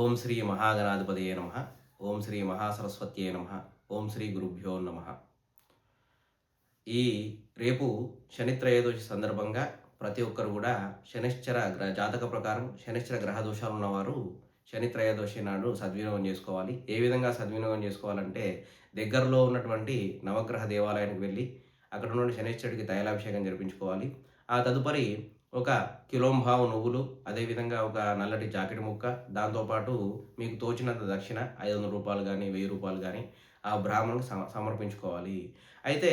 ఓం శ్రీ మహాగణాధిపతయే నమః. ఓం శ్రీ మహాసరస్వత్యే నమః. ఓం శ్రీ గురుభ్యో నమః. ఈ రేపు శని త్రయోదశి సందర్భంగా ప్రతి ఒక్కరు కూడా శనిశ్చర జాతక ప్రకారం శనిశ్చర గ్రహ దోషాలు ఉన్నవారు శని త్రయోదశి నాడు సద్వినియోగం చేసుకోవాలి. ఏ విధంగా సద్వినియోగం చేసుకోవాలంటే దగ్గరలో ఉన్నటువంటి నవగ్రహ దేవాలయానికి వెళ్ళి అక్కడ నుండి శనిశ్చరుడికి తైలాభిషేకం జరిపించుకోవాలి. ఆ తదుపరి ఒక కిలోంబావు నువ్వులు, అదేవిధంగా ఒక నల్లటి జాకెట్ ముక్క, దాంతోపాటు మీకు తోచినంత దక్షిణ రూ. 500 కానీ రూ. 1000 కానీ ఆ బ్రాహ్మణునికి సమర్పించుకోవాలి. అయితే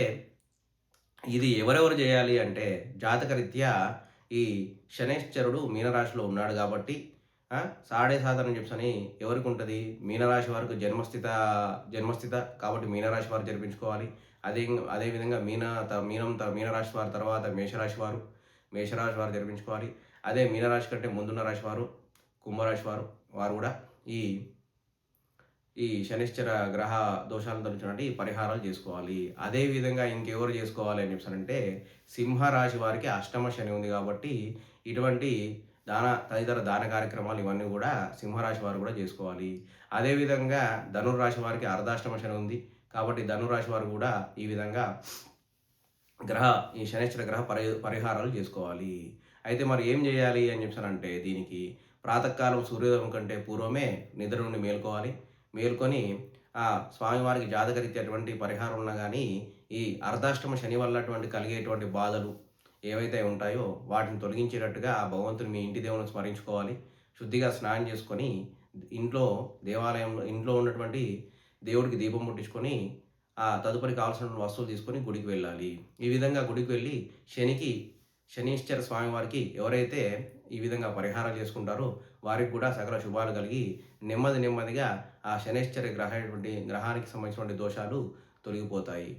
ఇది ఎవరెవరు చేయాలి అంటే జాతకరీత్యా ఈ శనైశ్చరుడు మీనరాశిలో ఉన్నాడు కాబట్టి సాడే సాధనం చెప్పని ఎవరికి ఉంటుంది, మీనరాశి వారికి జన్మస్థిత కాబట్టి మీనరాశి వారు జరిపించుకోవాలి. అదేవిధంగా మీనరాశి వారి తర్వాత మేషరాశి వారు జరిపించుకోవాలి. అదే మీనరాశి కంటే ముందున్న రాశి వారు కుంభరాశి వారు కూడా ఈ శనిశ్చర గ్రహ దోషాలను తొలగించడానికి పరిహారాలు చేసుకోవాలి. అదేవిధంగా ఇంకెవరు చేసుకోవాలి అని చెప్పానంటే సింహరాశి వారికి అష్టమ శని ఉంది కాబట్టి ఇటువంటి తదితర దాన కార్యక్రమాలు ఇవన్నీ కూడా సింహరాశి వారు కూడా చేసుకోవాలి. అదేవిధంగా ధనుర్రాశి వారికి అర్ధాష్టమ శని ఉంది కాబట్టి ధనురాశి వారు కూడా ఈ విధంగా ఈ శనిశ్చర గ్రహ పరిహారాలు చేసుకోవాలి. అయితే మరి ఏం చేయాలి అని చెప్పానంటే దీనికి ప్రాతకాలం సూర్యోదయం కంటే పూర్వమే నిద్ర నుండి మేల్కొని ఆ స్వామివారికి జాతకరీత్యా అటువంటి పరిహారం ఉన్నా కానీ ఈ అర్ధాష్టమ శని వల్ల కలిగేటువంటి బాధలు ఏవైతే ఉంటాయో వాటిని తొలగించేటట్టుగా ఆ భగవంతుని మీ ఇంటి దేవుని స్మరించుకోవాలి. శుద్ధిగా స్నానం చేసుకొని ఇంట్లో ఉన్నటువంటి దేవుడికి దీపం ముట్టించుకొని ఆ తదుపరి కావాల్సిన వస్తువులు తీసుకొని గుడికి వెళ్ళాలి. ఈ విధంగా గుడికి వెళ్ళి శనీశ్వర స్వామివారికి ఎవరైతే ఈ విధంగా పరిహారం చేసుకుంటారో వారికి కూడా సకల శుభాలు కలిగి నెమ్మదిగా ఆ శనైశ్చర గ్రహానికి సంబంధించినటువంటి దోషాలు తొలగిపోతాయి.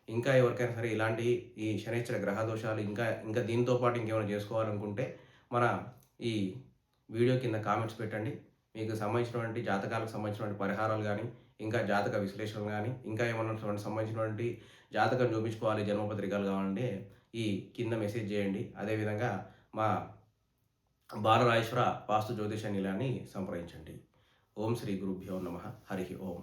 ఇంకా ఎవరికైనా సరే ఇలాంటి ఈ శనైశ్చర గ్రహ దోషాలు ఇంకా దీంతో పాటు ఇంకేమైనా చేసుకోవాలనుకుంటే మన ఈ వీడియో కింద కామెంట్స్ పెట్టండి. మీకు సంబంధించినటువంటి జాతకాలకు సంబంధించినటువంటి పరిహారాలు కానీ ఇంకా జాతక విశ్లేషణ కానీ ఇంకా ఏమన్నా సంబంధించినటువంటి జాతకం చూపించుకోవాలి, జన్మపత్రికలు కావాలంటే ఈ కింద మెసేజ్ చేయండి. అదేవిధంగా మా బాలరాజేశ్వర వాస్తు జ్యోతిష నిలయాన్ని సంప్రదించండి. ఓం శ్రీ గురుభ్యో నమః. హరి ఓం.